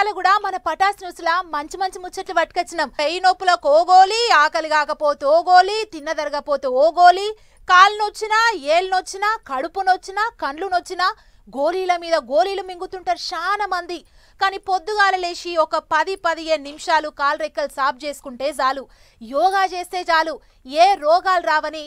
ఇవాళ కూడా మన పటాస్ న్యూస్ లా మంచి మంచి ముచ్చట్లు పట్టుకొచ్చినాం. పెయి నొప్పులకు ఓ గోలి, ఆకలి కాకపోతే ఓ గోలి, తిన్నదరగపోతే ఓ గోలి, కాలు నొచ్చినా, ఏళ్ళు నొచ్చినా, కడుపు నొచ్చినా, కండ్లు నొచ్చినా గోలీల మీద గోలీలు మింగుతుంటారు చాలా మంది. కానీ పొద్దుగాల లేచి ఒక 10-15 నిమిషాలు కాలు రెక్కలు సాఫ్ చేసుకుంటే చాలు, యోగా చేస్తే చాలు, ఏ రోగాలు రావని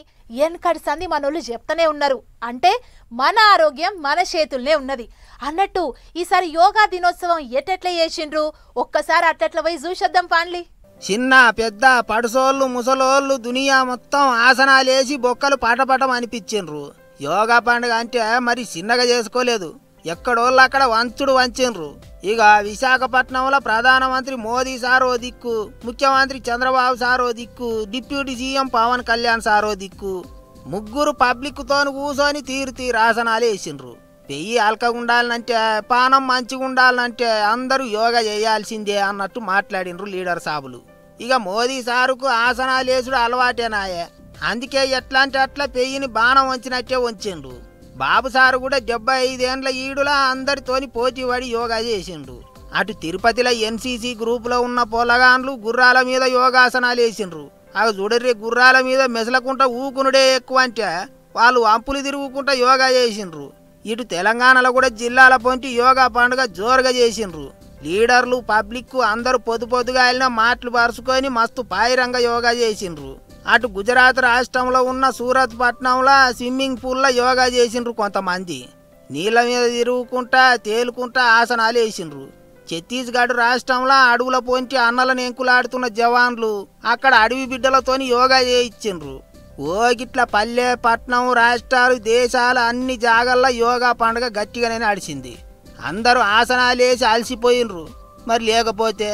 ఎన్కడి సంది మనోళ్ళు చెప్తూనే ఉన్నారు. అంటే మన ఆరోగ్యం మన చేతుల్నే ఉన్నది అన్నట్టు ఈసారి యోగా దినోత్సవం ఎట్టెట్లా చేసిండ్రు ఒక్కసారి అట్టట్ల పోయి చూసేద్దాం పాండ్లి. చిన్న పెద్ద పడుసోళ్ళు ముసలోళ్ళు దునియా మొత్తం ఆసనాలేసి బొక్కలు పటపటం అనిపించిండ్రు. యోగా పండుగ అంటే మరి చిన్నగా చేసుకోలేదు, ఎక్కడోళ్ళు అక్కడ వంచుడు వంచిండ్రు. ఇక విశాఖపట్నంలో ప్రధానమంత్రి మోదీ సారో దిక్కు, ముఖ్యమంత్రి చంద్రబాబు సారో దిక్కు, డిప్యూటీ సీఎం పవన్ కళ్యాణ్ సారో దిక్కు, ముగ్గురు పబ్లిక్ తోని కూర్చొని తీరు ఆసనాలు వేసిండ్రు. పెయ్యి అలకగుండాలంటే, పానం మంచిగా ఉండాలంటే అందరూ యోగా చేయాల్సిందే అన్నట్టు మాట్లాడిండ్రు లీడర్ సాబులు. ఇక మోదీ సారుకు ఆసనాలు వేసుడు అలవాటేనాయే, అందుకే ఎట్లా అంటే అట్లా పెయ్యిని బాణం వంచినట్టే వంచిండ్రు. బాబు సారు కూడా 75 ఏండ్ల ఈడులా అందరితోని పోటీ పడి యోగా చేసిండ్రు. అటు తిరుపతిలో ఎన్సీసీ గ్రూపులో ఉన్న పొలగాన్లు గుర్రాల మీద యోగాసనాలు వేసిండ్రు. అవి చూడర్రి, గుర్రాల మీద మెసలకుంటా ఊకునుడే ఎక్కువ అంటే వాళ్ళు అంపులు తిరుగుకుంటా యోగా చేసిండ్రు. ఇటు తెలంగాణలో కూడా జిల్లాల పొంటి యోగా పండుగ జోరుగా చేసిండ్రు. లీడర్లు పబ్లిక్ అందరూ పొద్దుగా వెళ్ళిన మాటలు పరుచుకొని మస్తు పాయిరంగా యోగా చేసిండ్రు. అటు గుజరాత్ రాష్ట్రంలో ఉన్న సూరత్ పట్నంలో స్విమ్మింగ్ పూల్లో యోగా చేసిండ్రు. కొంతమంది నీళ్ళ మీద తిరుగుకుంటా తేలుకుంటా ఆసనాలు వేసిండ్రు. ఛత్తీస్గఢ్ రాష్ట్రంలో అడవుల పొంచి అన్నలను ఎంకులాడుతున్న జవాన్లు అక్కడ అడవి బిడ్డలతోని యోగా చేయించిండ్రు. గిట్ల పల్లె పట్నం రాష్ట్రాలు దేశాలు అన్ని జాగల్లో యోగా పండుగ గట్టిగానే నడిచింది. అందరూ ఆసనాలు వేసి అలసిపోయినరు. మరి లేకపోతే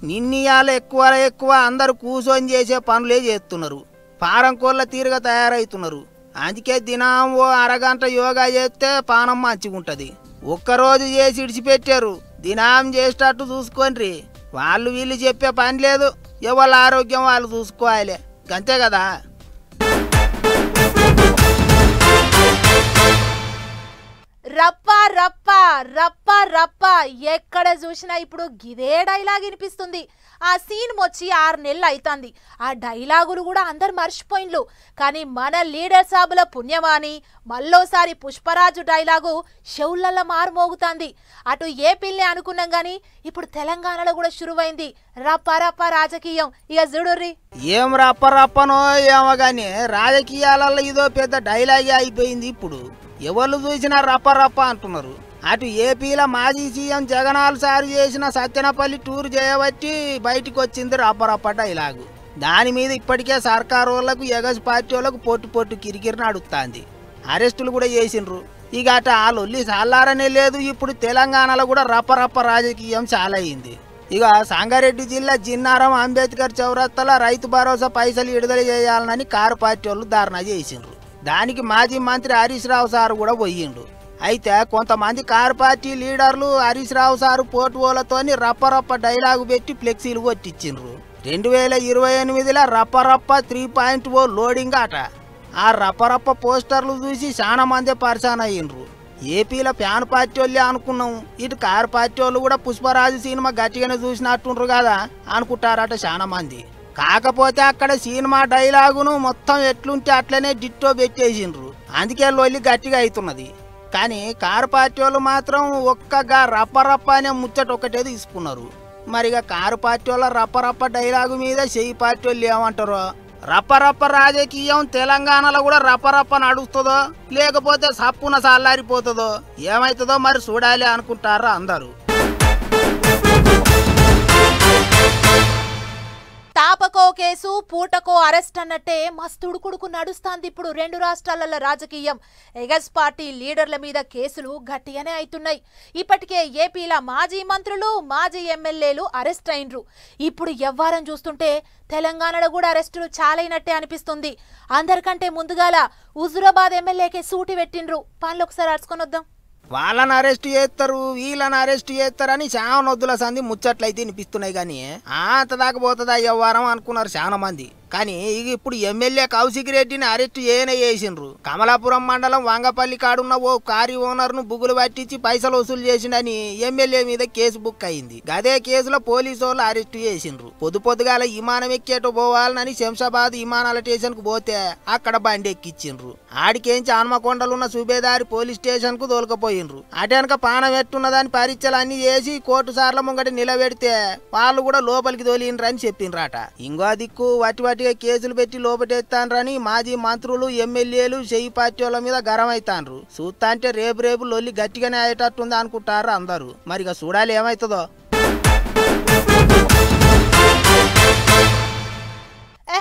నిన్నయాలు ఎక్కువ అందరూ కూర్చొని చేసే పనులే చేస్తున్నారు. పారం కోళ్ళ తీరుగా తయారవుతున్నారు. అందుకే దినం ఓ అరగంట యోగా చేస్తే పానం మంచిగుంటది. ఒక్కరోజు చేసి ఇడిచిపెట్టారు, దినం చేసేటట్టు చూసుకోండి. వాళ్ళు వీళ్ళు చెప్పే పని లేదు, ఎవరి ఆరోగ్యం వాళ్ళు చూసుకోవాలి, అంతే కదా. రప్ప రప్ప రప్ప రప్ప ఎక్కడ చూసినా ఇప్పుడు గిదే డైలాగ్ వినిపిస్తుంది. ఆ సీన్ వచ్చి 6 నెలలు అవుతుంది. ఆ డైలాగులు కూడా అందరు మర్చిపోయిండ్లు. కానీ మన లీడర్ సాబుల పుణ్యమాని మళ్ళోసారి పుష్పరాజు డైలాగు షెవులల్ల మారుమోగుతుంది. అటు ఏపీలే అనుకున్నాం గాని ఇప్పుడు తెలంగాణలో కూడా షురువైంది రప్ప రప్ప రాజకీయం. ఇక చూడుర్రి, ఏం రప్ప రప్పనో ఏమో గాని రాజకీయాలలో ఇదో పెద్ద డైలాగే అయిపోయింది. ఇప్పుడు ఎవరు చూసినా రప్ప రప్ప అంటున్నారు. అటు ఏపీలో మాజీ సీఎం జగనాల్ సారు చేసిన సత్యనపల్లి టూర్ చేయబట్టి బయటికి వచ్చింది రప్ప రప్ప డైలాగు. దాని మీద ఇప్పటికే సర్కారు వాళ్ళకు ఎగస్ పార్టీ వాళ్ళకు పొట్టు కిరికిరి నడుస్తుంది. అరెస్టులు కూడా చేసిండ్రు. ఇక అటు ఆ లొల్లి సాలారనే లేదు. ఇప్పుడు తెలంగాణలో కూడా రప్ప రప్ప రాజకీయం చాలా అయింది. ఇక సంగారెడ్డి జిల్లా జిన్నారం అంబేద్కర్ చౌరస్తాలో రైతు భరోసా పైసలు విడుదల చేయాలని కారు పార్టీ వాళ్ళు ధర్నా చేసిండ్రు. దానికి మాజీ మంత్రి హరీష్ రావు సారు కూడా పోయిండు. అయితే కొంతమంది కారు పార్టీ లీడర్లు హరీష్ రావు సారు పోటువోలతోని రప్పరప్ప డైలాగు పెట్టి ఫ్లెక్సీలు కొట్టించిండ్రు. 2028లో రప్పరప్ప 3.0 లోడింగ్ అట. ఆ రప్పరప్ప పోస్టర్లు చూసి చాలా మంది పరిశాన్ అయ్యిండ్రు. ఏపీలో ఫ్యాన్ పార్టీ వాళ్ళే అనుకున్నాం, ఇటు కారు పార్టీ వాళ్ళు కూడా పుష్పరాజు సినిమా గట్టిగానే చూసినట్టుండ్రు కదా అనుకుంటారట చాలా మంది. కాకపోతే అక్కడ సినిమా డైలాగును మొత్తం ఎట్లుంటే అట్లనే డిట్టో పెట్టేసిండ్రు. అందుకే లొల్లి గట్టిగా అవుతున్నది. కానీ కారు పార్టీ వాళ్ళు మాత్రం ఒక్కగా రప్పరప్ప అనే ముచ్చట ఒకటే తీసుకున్నారు. మరిగా కారు పార్టీ వాళ్ళ రప్పరప్ప డైలాగు మీద చెయ్యి పార్టీ వాళ్ళు ఏమంటారో. రప్పరప్ప రాజకీయం తెలంగాణలో కూడా రప్పరప్ప నడుస్తుందో లేకపోతే సప్పున సాలారిపోతుందో ఏమవుతుందో మరి చూడాలి అనుకుంటారా అందరూ. తాపకో కేసు పూటకో అరెస్ట్ అన్నట్టే మస్తు ఉడుకుడుకు నడుస్తాంది ఇప్పుడు 2 రాష్ట్రాలలో రాజకీయం. ఎగస్ పార్టీ లీడర్ల మీద కేసులు గట్టిగానే అవుతున్నాయి. ఇప్పటికే ఏపీల మాజీ మంత్రులు మాజీ ఎమ్మెల్యేలు అరెస్ట్ అయినరు. ఇప్పుడు ఎవ్వారం చూస్తుంటే తెలంగాణలో కూడా అరెస్టులు చాలైనట్టే అనిపిస్తుంది. అందరికంటే ముందుగాల హుజురాబాద్ ఎమ్మెల్యేకే సూటి పెట్టిండ్రు. పనులు ఒకసారి అరుచుకొని వద్దాం. వాళ్ళని అరెస్ట్ చేస్తారు వీళ్ళని అరెస్ట్ చేస్తారని చాలా నొద్దుల సంది ముచ్చట్లయితే వినిపిస్తున్నాయి. కానీ అంత దాకా పోతుందా వ్యవహారం అనుకున్నారు చాలా మంది. కానీ ఇక ఇప్పుడు ఎమ్మెల్యే కౌశిక్ రెడ్డిని అరెస్ట్ చేసిండ్రు. కమలాపురం మండలం వంగపల్లి కాడున్న ఓ కారీ ఓనర్ ను బుగులు పట్టించి పైసలు వసూలు చేసిండని ఎమ్మెల్యే మీద కేసు బుక్ అయింది. గదే కేసులో పోలీసు వాళ్ళు అరెస్ట్ చేసిండ్రు. పొద్దుగాల విమానం ఎక్కేటో పోవాలని శంషాబాద్ విమానాల స్టేషన్ కు పోతే అక్కడ బండి ఎక్కిచ్చిండ్రు. ఆడికేంచి హన్మకొండలున్న సుబేదారి పోలీస్ స్టేషన్ కు దోలుకపోయిండ్రు. అటెనక పానం ఎట్టున్నదాని పరీక్షలు అన్ని చేసి కోర్టు సార్ల ముంగట నిలబెడితే వాళ్ళు కూడా లోపలికి తోలిండ్రని చెప్పిండ్రట. ఇంకో దిక్కు వటిగా కేసులు పెట్టి లోపటెత్తాన్రని మాజీ మంత్రులు ఎమ్మెల్యేలు చెయ్యి పార్టీ వాళ్ళ మీద గరం అవుతాన్రు. చూస్తా అంటే రేపు లొల్లి గట్టిగానే అయ్యేటట్టుంది అనుకుంటారు అందరూ. మరిగా చూడాలి ఏమైతుందో.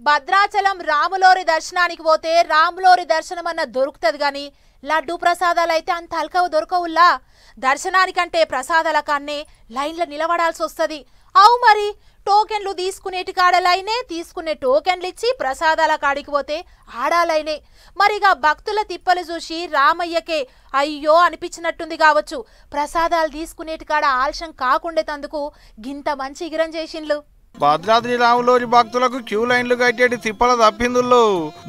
భద్రాచలం రాములోరి దర్శనానికి పోతే రాములోరి దర్శనం అన్న దొరుకుతుంది గాని లడ్డు ప్రసాదాలు అయితే అంత అల్కవు దొరకవుల్లా. దర్శనానికంటే ప్రసాదాల కన్నే లైన్ల నిలబడాల్సి వస్తుంది. అవు మరి టోకెన్లు తీసుకునేటి కాడ లైనే, తీసుకునే టోకెన్లు ఇచ్చి ప్రసాదాల కాడికి పోతే ఆడాలైనే. మరిగా భక్తుల తిప్పలు చూసి రామయ్యకే అయ్యో అనిపించినట్టుంది కావచ్చు. ప్రసాదాలు తీసుకునేటి కాడ ఆలస్యం కాకుండేతందుకు గింత మంచి ఇగిరం చేసిండ్లు. భద్రాద్రి రాములోరి భక్తులకు క్యూ లైన్లు కట్టేటి తిప్పల తప్పిందుల్లో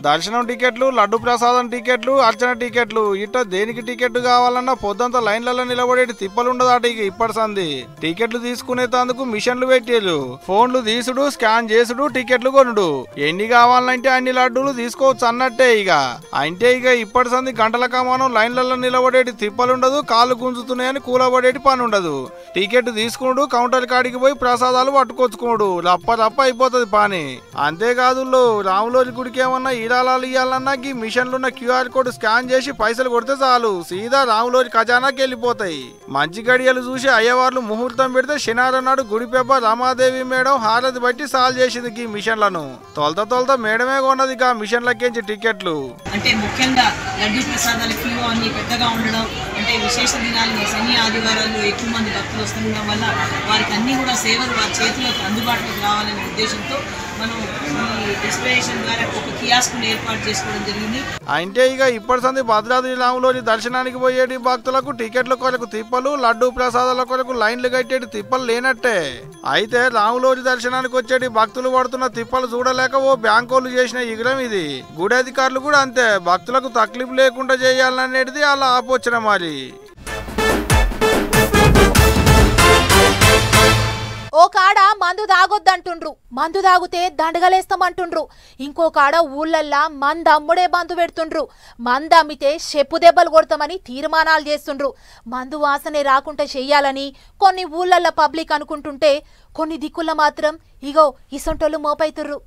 దర్శనం టికెట్లు, లడ్డు ప్రసాదం టికెట్లు, అర్చన టికెట్లు ఇట్లా దేనికి టికెట్ కావాలన్నా పొద్దంతా లైన్లలో నిలబడేటి తిప్పలు ఉండదట. ఇక ఇప్పటి సంది టికెట్లు తీసుకునేందుకు మిషన్లు పెట్టేరు. ఫోన్లు తీసుడు, స్కాన్ చేసుడు, టికెట్లు కొనుడు. ఎన్ని కావాలంటే అన్ని లడ్డూలు తీసుకోవచ్చు అన్నట్టే. ఇక ఇప్పటి సంది గంటల కమానం లైన్లలో నిలబడేటి తిప్పలుండదు. కాళ్ళు గుంజుతున్నాయని కూలబడేటి పని ఉండదు. టికెట్ తీసుకున్నాడు, కౌంటర్ కాడికి పోయి ప్రసాదాలు పట్టుకొచ్చుకోడు. రప్ప అయిపోతుంది పని. అంతేకాదు రాములోరి గుడికి ఏమన్నా ఈరాళాలు ఇవ్వాలన్నా ఈ మిషన్లున్న క్యూఆర్ కోడ్ స్కాన్ చేసి పైసలు కొడితే చాలు సీదా రాములోరి ఖజానాకి వెళ్ళిపోతాయి. మంచి గడియలు చూసి అయ్యవార్లు ముహూర్తం పెడితే శనివారం నాడు గుడి పెబ్బ రమాదేవి మేడం హారతి బట్టి సాల్వ్ చేసింది ఈ మిషన్లను. తొలత మేడమే కొన్నది ఆ మిషన్లకేంచి టికెట్లు. అంటే ముఖ్యంగా లడ్డు ప్రసాదాల క్యూ అన్ని పెద్దగా ఉండడం, అంటే విశేష దినాలు శని ఆదివారాలు ఎక్కువ మంది భక్తులు వస్తుండడం వల్ల వారికి అన్ని కూడా సేవలు వారి చేతిలోకి అందుబాటులోకి రావాలనే ఉద్దేశంతో మనం ఈ డిస్ప్లేషన్ ద్వారా ఒక కియాస్క్ ఏర్పాటు చేసుకోవడం జరిగింది. అంటే ఇప్పటి సంది భద్రాద్రి రాములోరి దర్శనానికి పోయేటి భక్తులకు టికెట్ల కొరకు తిప్పలు, లడ్డు ప్రసాదాల కొరకు లైన్లు కట్టేటి తిప్పలు లేనట్టే. అయితే రాములోరి దర్శనానికి వచ్చేటి భక్తులు పడుతున్న తిప్పలు చూడలేక ఓ బ్యాంకోలు చేసిన ఇగ్రం ఇది. గుడి అధికారులు కూడా అంతే, భక్తులకు తక్లీఫ్ లేకుండా చేయాలనేది అలా ఆపోచన. మరి ఓ కాడ మందు తాగొద్దంటుండ్రు, మందు తాగితే దండగలేస్తామంటుండ్రు. ఇంకో కాడ ఊళ్ళల్లా మందు అమ్ముడే బందు పెడుతుండ్రు. మందు అమ్మితే చెప్పు దెబ్బలు కొడతామని తీర్మానాలు చేస్తుండ్రు. మందు వాసనే రాకుండా చెయ్యాలని కొన్ని ఊళ్ళల్లో పబ్లిక్ అనుకుంటుంటే కొన్ని దిక్కుల మాత్రం ఇగో ఇసొంటోళ్ళు మోపైతుర్రు.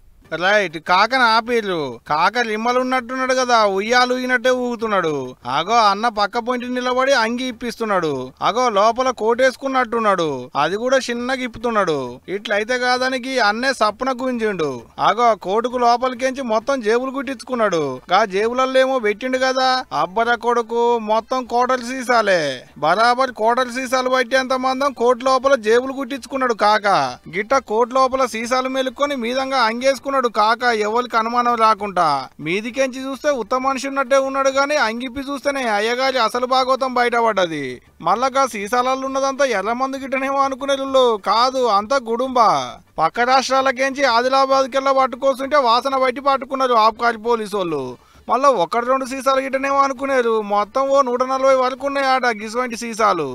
రైట్, కాకని ఆపేరు. కాక లిమ్మలు ఉన్నట్టున్నాడు కదా, ఉయ్యాలు ఊగినట్టే ఊగుతున్నాడు. అగో అన్న పక్క పొంటి నిలబడి అంగి ఇప్పిస్తున్నాడు. అగో లోపల కోటేసుకున్నట్టున్నాడు, అది కూడా చిన్నగా ఇప్పుతున్నాడు. ఇట్లయితే కాదానికి అన్నే సప్పున గుంజిండు. అగో కోటుకు లోపలికించి మొత్తం జేబులు కుట్టించుకున్నాడు. గా జేబులలో ఏమో పెట్టిండు కదా. అబ్బర కొడుకు మొత్తం కోటల సీసాలే, బరాబర్ కోటల సీసాలు పట్టేంత మందం కోటు లోపల జేబులు కుట్టించుకున్నాడు కాక. గిట్ట కోటు లోపల సీసాలు మెలుక్కొని మీదంగా అంగేసుకున్నాడు కాక. ఎవరికి అనుమానం రాకుండా మీదికెంచి చూస్తే ఉత్తమ మనిషి ఉన్నట్టే ఉన్నాడు గాని అంగిప్పి చూస్తేనే అయ్యగారి అసలు భాగవతం బయటపడ్డది. మళ్ళా సీసాలలో ఉన్నదంతా ఎర్రమందు గిట్టనేమో అనుకునేళ్ళు కాదు, అంతా గుడుంబ. పక్క రాష్ట్రాలకేంచి ఆదిలాబాద్ కెళ్ళ పట్టుకొస్తుంటే వాసన బయట పట్టుకున్నారు ఆబ్కారీ పోలీసు వాళ్ళు. మళ్ళా 1-2 సీసాలు గిట్టనేమో అనుకునేరు. మొత్తం ఓ 140 వరకు ఉన్నాయట గిసువంటి సీసాలు.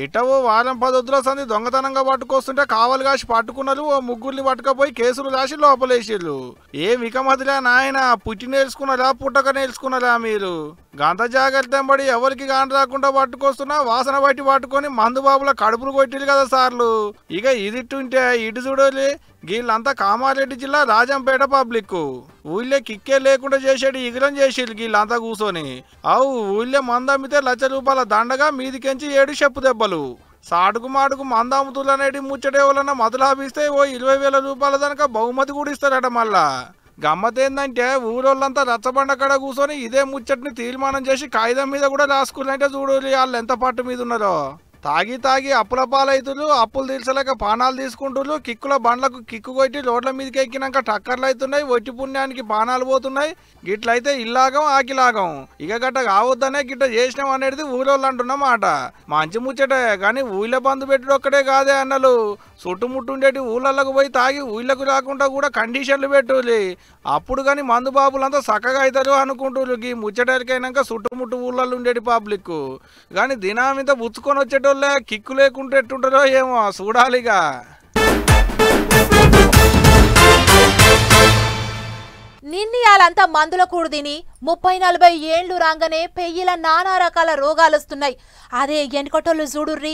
ఎటవో వారం 10 రోజుల సంది దొంగతనంగా పట్టుకొస్తుంటే కావలి కాసి పట్టుకున్నారు. ఓ ముగ్గురిని పట్టుకపోయి కేసులు రాసి లోపలేసిర్రు. ఏ వికమతిలే నాయన, పుట్టి నేర్చుకున్నారా పుట్టక నేర్చుకున్నారా మీరు? గంత జాగ్రత్త పడి ఎవరికి గాని రాకుండా పట్టుకొస్తున్నా వాసన బయట పట్టుకొని మందు బాబుల కడుపులు కొట్టిరు కదా సార్లు. ఇక ఇదిట్టుంటే ఇటు చూడాలి, వీళ్ళంతా కామారెడ్డి జిల్లా రాజంపేట పబ్లిక్. ఊళ్ళే కిక్కే లేకుండా చేసేది ఇగిరం చేసిర్రు వీళ్ళంతా కూర్చొని. అవు ఊళ్ళే మందు అమ్మితే ₹1,00,000 దండగా మీదికెంచి 7 చెప్పు దెబ్బలు. సాటుకు మాటుకు మందు అమ్ముతులనేది ముచ్చటే వలన మొదలాపిస్తే ఓ ₹20,000 దాకా బహుమతి కూడా ఇస్తారట. మళ్ళా గమ్మతేందంటే ఊరోళ్ళంతా రచ్చబండ కడ కూర్చొని ఇదే ముచ్చటిని తీర్మానం చేసి కాగితం మీద కూడా రాసుకున్నట్టే చూడాలి వాళ్ళు ఎంత పట్టు మీద ఉన్నారో. తాగి తాగి అప్పుల పాలైతులు, అప్పులు తీర్చలేక పానాలు తీసుకుంటున్నారు. కిక్కుల బండ్లకు కిక్కు కొట్టి రోడ్ల మీదకి ఎక్కినాక టక్కర్లు అవుతున్నాయి. ఒట్టి పుణ్యానికి పానాలు పోతున్నాయి. గిట్లయితే ఇల్లాగం ఆకిలాగం. ఇక గట్ట కావద్దనే గిట్ట చేసినాం అనేది ఊరోళ్ళు అంటున్నమాట. మంచి ముచ్చటే కానీ ఊళ్ళ బంధు పెట్టుడు ఒక్కటే కాదే అన్నలు. చుట్టుముట్టుండేటి ఊళ్ళకు పోయి తాగి ఊళ్ళకు రాకుండా కూడా కండిషన్లు పెట్టులి. అప్పుడు కానీ మందు బాబులంతా చక్కగా అవుతారు అనుకుంటున్నారు. ఈ ముచ్చటరికైనాక చుట్టుముట్టు ఊళ్ళల్లో ఉండేటి పబ్లిక్ కానీ దినామింత బుచ్చుకొని వచ్చేటోళ్ళే కిక్కు లేకుంటే ఎట్టుంటారో ఏమో చూడాలిగా. నిన్నయాలంతా మందుల కూడు తిని 30-40 ఏండ్లు రాగానే పెయ్యిల నానా రకాల రోగాలు వస్తున్నాయి. అదే ఎన్నికటోళ్ళు చూడుర్రి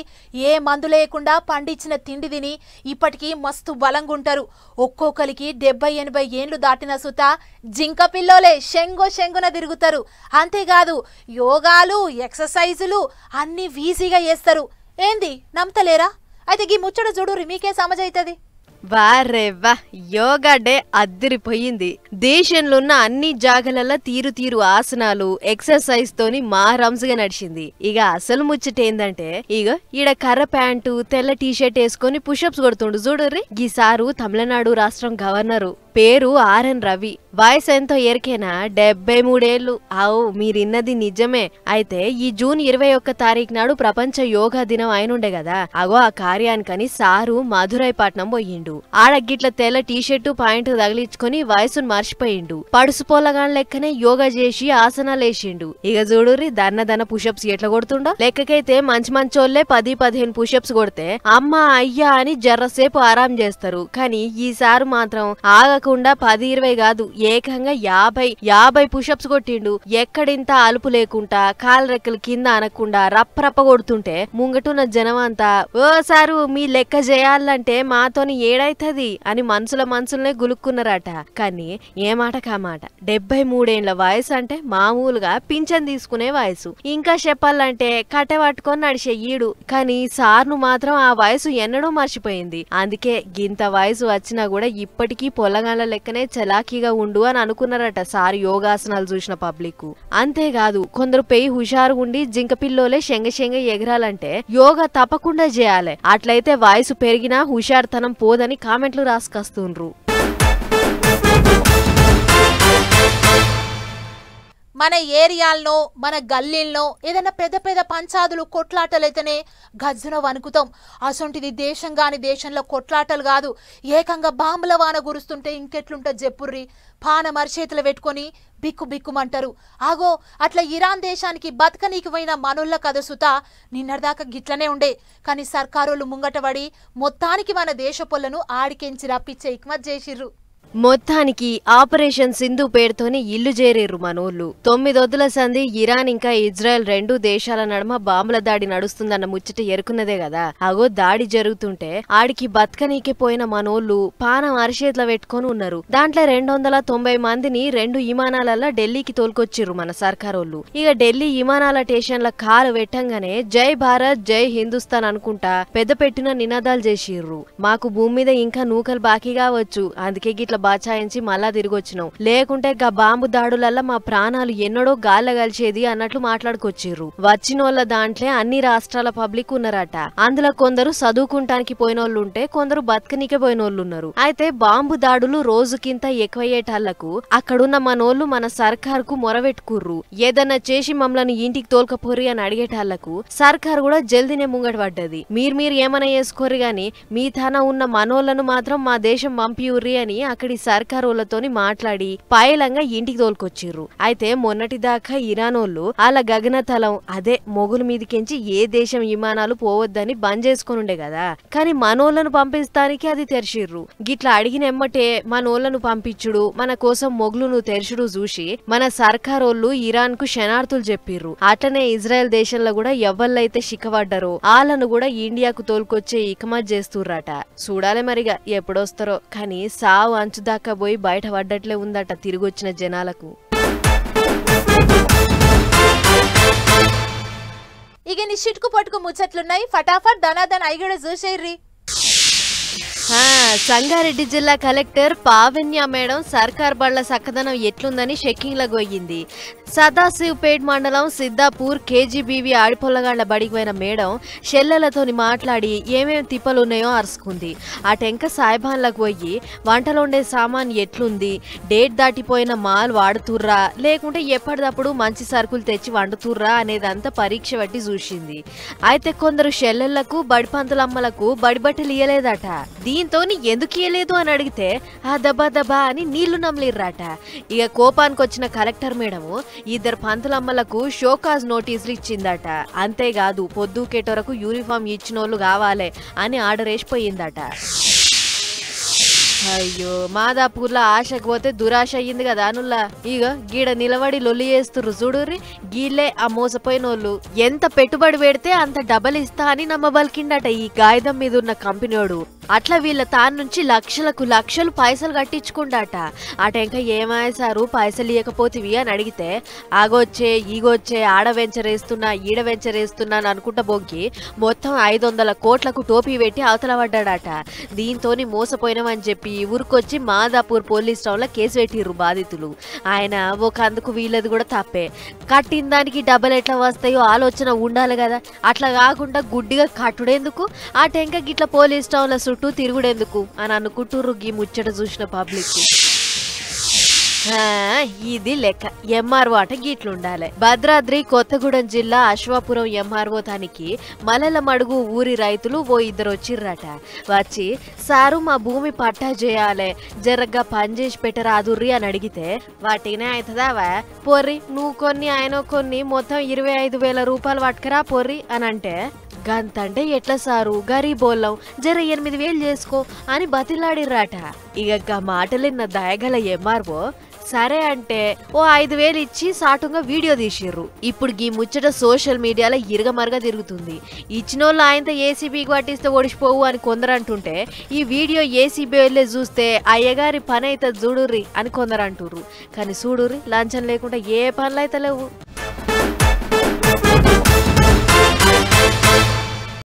ఏ మందు లేకుండా పండించిన తిండి తిని ఇప్పటికీ మస్తు బలంగా ఉంటారు. ఒక్కొక్కరికి 70-80 ఏండ్లు దాటిన సుత జింక పిల్లోలే శంగున తిరుగుతారు. అంతేకాదు యోగాలు ఎక్సర్సైజులు అన్ని వీజీగా చేస్తారు. ఏంది నమ్మతలేరా? అయితే ఈ ముచ్చట చూడుర్రి మీకే సమజైతది. వారెవ్వా యోగా డే అద్దిరిపోయింది. దేశంలో ఉన్న అన్ని జాగలలో తీరు తీరు ఆసనాలు ఎక్సర్సైజ్ తోని మా రంజుగా నడిచింది. ఇక అసలు ముచ్చట ఏందంటే ఇక ఈడ కర్ర ప్యాంటు తెల్ల టీషర్ట్ వేసుకొని పుషప్స్ కొడుతుండు చూడుర్రి. ఈసారు తమిళనాడు రాష్ట్రం గవర్నరు పేరు ఆర్ఎన్ రవి. వయసు ఎంతో ఎరికేనా 73 ఏళ్లు. ఆవు మీరిన్నది నిజమే. అయితే ఈ జూన్ 21 తారీఖు నాడు ప్రపంచ యోగా దినం అయినుండే కదా. అగో ఆ కార్యానికని సారు మధురైపట్నం పోయిండు. ఆడ గిట్ల తెల్ల టీషర్టు పాయింట్ తగిలించుకొని వయసును మర్చిపోయిండు. పడుసుపోలగాన్ లెక్కనే యోగా చేసి ఆసనాలు వేసిండు. ఇక చూడుర్రి దన్న పుషప్స్ ఎట్లా కొడుతుండో. లెక్కకైతే మంచోళ్లే 10-15 పుషప్స్ కొడితే అమ్మా అయ్యా అని జర్రసేపు ఆరాం చేస్తారు. కానీ ఈసారి మాత్రం ఆగకుండా 10-20 కాదు ఏకంగా 50 పుషప్స్ కొట్టిండు. ఎక్కడింత అలుపు లేకుండా కాలు రెక్కలు కింద అనకుండా రప్ప కొడుతుంటే ముంగటున్న జనం అంతా ఓ సారు మీ లెక్క చేయాలంటే మాతోని ఏడైతది అని మనసులనే గులుక్కున్నారట. కానీ ఏ మాట కామాట 73 ఏండ్ల వయసు అంటే మామూలుగా పింఛన్ తీసుకునే వయసు. ఇంకా చెప్పాలంటే కట్టె పట్టుకొని నడిచే ఈడు. కానీ సార్ను మాత్రం ఆ వయసు ఎన్నడూ మర్చిపోయింది. అందుకే గింత వయసు వచ్చినా కూడా ఇప్పటికీ పొలగాళ్ల లెక్కనే చలాకీగా ఉండు అని అనుకున్నారట సార్ యోగాసనాలు చూసిన పబ్లిక్. అంతేకాదు కొందరు పెయి హుషారు ఉండి జింక పిల్లోలే శంగ ఎగరాలంటే యోగా తప్పకుండా చేయాలి. అట్లయితే వయసు పెరిగినా హుషారుతనం పోదని కామెంట్లు రాసుకొస్తుండ్రు. మన ఏరియాల్లో మన గల్లీల్లో ఏదైనా పెద్ద పంచాదులు కొట్లాటలైతేనే గజ్జున వణుకుతాం. అసొంటిది దేశం గాని దేశంలో కొట్లాటలు కాదు, ఏకంగా బాంబుల వాన గురుస్తుంటే ఇంకెట్లుంటే చెప్పుర్రి. పాన మరిచేతులు పెట్టుకొని బిక్కుమంటారు. ఆగో అట్లా ఇరాన్ దేశానికి బతకనీకి పోయిన మనోళ్ళ కథసుత నిన్నటిదాకా గిట్లనే ఉండే. కానీ సర్కారోళ్ళు ముంగటపడి మొత్తానికి మన దేశ పొలను ఆడికెంచి రప్పించే ఇక్మత్ చేసిర్రు. మొత్తానికి ఆపరేషన్ సింధు పేరుతోని ఇల్లు చేరేరు మనోళ్ళు. 9 వద్దుల సంధి ఇరాన్ ఇంకా ఇజ్రాయెల్ 2 దేశాల నడుమ బాంబుల దాడి నడుస్తుందన్న ముచ్చట ఎరుకున్నదే కదా. అగో దాడి జరుగుతుంటే ఆడికి బతకనీకే పోయిన మనోళ్ళు పానం అరిచేతుల పెట్టుకొని ఉన్నారు. దాంట్లో 290 మందిని 2 విమానాలలో ఢిల్లీకి తోలుకొచ్చిర్రు మన సర్కారోళ్ళు. ఇక ఢిల్లీ విమానాల స్టేషన్ల కాలు పెట్టంగానే జై భారత్ జై హిందుస్థాన్ అనుకుంటా పెద్ద పెట్టిన నినాదాలు చేసిర్రు. మాకు భూమి మీద ఇంకా నూకలు బాకీ కావచ్చు, అందుకే గిట్ల బాచాయించి మళ్ళా తిరిగొచ్చినాం, లేకుంటే గా బాంబు దాడులల్లా మా ప్రాణాలు ఎన్నడో గాల్ల కలిసేది అన్నట్లు మాట్లాడుకొచ్చిర్రు. వచ్చినోళ్ళ దాంట్లో అన్ని రాష్ట్రాల పబ్లిక్ ఉన్నారట. అందులో కొందరు చదువుకుంటానికి పోయినోళ్ళుంటే కొందరు బతకనికే పోయినోళ్ళున్నారు. అయితే బాంబు దాడులు రోజుకింత ఎక్కువయ్యేటాళ్లకు అక్కడున్న మనోళ్ళు మన సర్కార్కు మొరవెట్టుకుర్రు. ఏదన్నా చేసి మమ్మల్ని ఇంటికి తోల్కపోర్రి అని అడిగేటాళ్లకు సర్కార్ కూడా జల్దీనే ముంగట పడ్డది. మీరు ఏమైనా చేసుకోర్రి గాని మీ తాన ఉన్న మనోళ్లను మాత్రం మా దేశం పంపియుర్రి అని అక్కడి సర్కారోళ్లతోని మాట్లాడి పాయలంగా ఇంటికి తోలుకొచ్చిర్రు. అయితే మొన్నటిదాకా ఇరానోళ్ళు అలా గగనతలం అదే మొగుల మీదికెంచి ఏ దేశం విమానాలు పోవద్దని బంద్ చేసుకుని ఉండే కదా. కానీ మనోళ్లను పంపిస్తానికి అది తెరిచిర్రు. గిట్లా అడిగిన ఎమ్మటే మనోళ్లను పంపించుడు మన కోసం మొగులును తెరచుడు చూసి మన సర్కారోళ్ళు ఇరాన్ కు శనార్థులు చెప్పిర్రు. అట్లనే ఇజ్రాయెల్ దేశంలో కూడా ఎవళ్ళైతే చిక్కబడ్డారో వాళ్ళను కూడా ఇండియాకు తోలుకొచ్చే ఇకమత్ చేస్తుర్రట. చూడాలి మరిగా ఎప్పుడొస్తారో. కానీ సావు అంచుదాకా పోయి బయట పడ్డట్లే ఉందట తిరిగొచ్చిన జనాలకు. ఇక నీ చిటుకు పట్టుకు ముచ్చట్లున్నాయి. ఫటాఫట్ ధనాధన్ ఐగడ చూసేర్రి. సంగారెడ్డి జిల్లా కలెక్టర్ పావన్య మేడం సర్కార్ బళ్ల సక్కదనం ఎట్లుందని చెక్కింగ్ల గొయ్యింది. సదాశివ్పేట్ మండలం సిద్దాపూర్ కేజీబీవీ ఆడిపొల్లగాళ్ల బడిపోయిన మేడం షెల్లెలతోని మాట్లాడి ఏమేం తిప్పలున్నాయో అరుసుకుంది. ఆ టెంక సాయిబాన్లకు పోయి వంటలుండే సామాన్ ఎట్లుంది, డేట్ దాటిపోయిన మాల్ వాడుతుర్రా లేకుంటే ఎప్పటిదప్పుడు మంచి సరుకులు తెచ్చి వండుతుర్రా అనేదంతా పరీక్ష పట్టి చూసింది. అయితే కొందరు షెల్లెళ్లకు బడిపంతులమ్మలకు బడిబట్టలు ఇయ్యలేదట. దీంతో ఎందుకు ఇయ్యలేదు అని అడిగితే ఆ దబా దబా అని నీళ్లు నమ్మలిర్రాట. ఇక కోపానికి వచ్చిన కలెక్టర్ మేడము ఇద్దరు పంతులమ్మలకు షోకాజ్ నోటీసులు ఇచ్చిందట. అంతేకాదు పొద్దుకేటోరకు యూనిఫామ్ ఇచ్చినోళ్ళు కావాలి అని ఆర్డర్ వేసిపోయిందట. అయ్యో మాదాపూర్లో ఆశకు పోతే దురాశ అయ్యింది కదా అనుల్లా. ఇక గీడ నిలబడి లొల్లి చేస్తుర్రు చూడుర్రి, గీళ్లే ఆ మోసపోయినోళ్ళు. ఎంత పెట్టుబడి పెడితే అంత డబల్ ఇస్తా అని నమ్మబలికిండట ఈ గాయదం మీద ఉన్న కంపెనీడు. అట్లా వీళ్ళ తాను నుంచి లక్షలకు లక్షలు పైసలు కట్టించుకుంటాట. అటెంక ఏమాయసారు పైసలు ఇవ్వకపోతివి అని అడిగితే ఆగొచ్చే ఈగొచ్చే ఆడ వెంచరేస్తున్నా ఈడ వెంచరేస్తున్నా అని అనుకుంటా బొంకి మొత్తం 500 కోట్లకు టోపీ పెట్టి అవతల పడ్డాడట. దీంతోని మోసపోయినామని చెప్పి ఊరికొచ్చి మాదాపూర్ పోలీస్ స్టేషన్ లో కేసు పెట్టిర్రు బాధితులు. ఆయన ఒక అందుకు వీళ్ళది కూడా తప్పే. కట్టిన దానికి డబ్బులు ఎట్లా వస్తాయో ఆలోచన ఉండాలి కదా. అట్లా కాకుండా గుడ్డిగా కట్టుడేందుకు, ఆ టెంక గిట్ల పోలీస్ స్టేషన్ లో చుట్టూ తిరుగుడేందుకు అని అనుకుంటుర్రు గీ ముచ్చట చూసిన పబ్లిక్. ఇది లెక్క. ఎంఆర్ఓ అట గిట్లుండాలి. భద్రాద్రి కొత్తగూడెం జిల్లా అశ్వాపురం ఎంఆర్ఓ తానికి మలలమడుగు ఊరి రైతులు ఓ ఇద్దరు వచ్చిర్రట. వచ్చి సారు మా భూమి పట్టా చేయాలి జరగ్గా పనిచేసి పెట్టరాదుర్రి అని అడిగితే వాటినే అవుతుందావా పొర్రి నువ్వు కొన్ని ఆయన కొన్ని మొత్తం 25,000 రూపాయలు పట్టుకరా పొర్రి అని అంటే గంతంటే ఎట్లా సారు గరీబోళ్ళం జర 8,000 చేసుకో అని బతిలాడిర్రాట. ఇక మాటలిన్న దయగల ఎంఆర్ఓ సరే అంటే ఓ 5,000 ఇచ్చి సాటుగా వీడియో తీసిర్రు. ఇప్పుడు ఈ ముచ్చట సోషల్ మీడియాలో ఇరగమరగా తిరుగుతుంది. ఇచ్చినోళ్ళు ఆయనతో ఏసీబీకి పట్టిస్తే ఓడిసిపోవు అని కొందరు అంటుంటే ఈ వీడియో ఏసీబీ చూస్తే అయ్యగారి పని అయితే చూడుర్రి అని కొందరు అంటుర్రు. కానీ చూడుర్రి లంచం లేకుండా ఏ పనులు అయితే లేవు.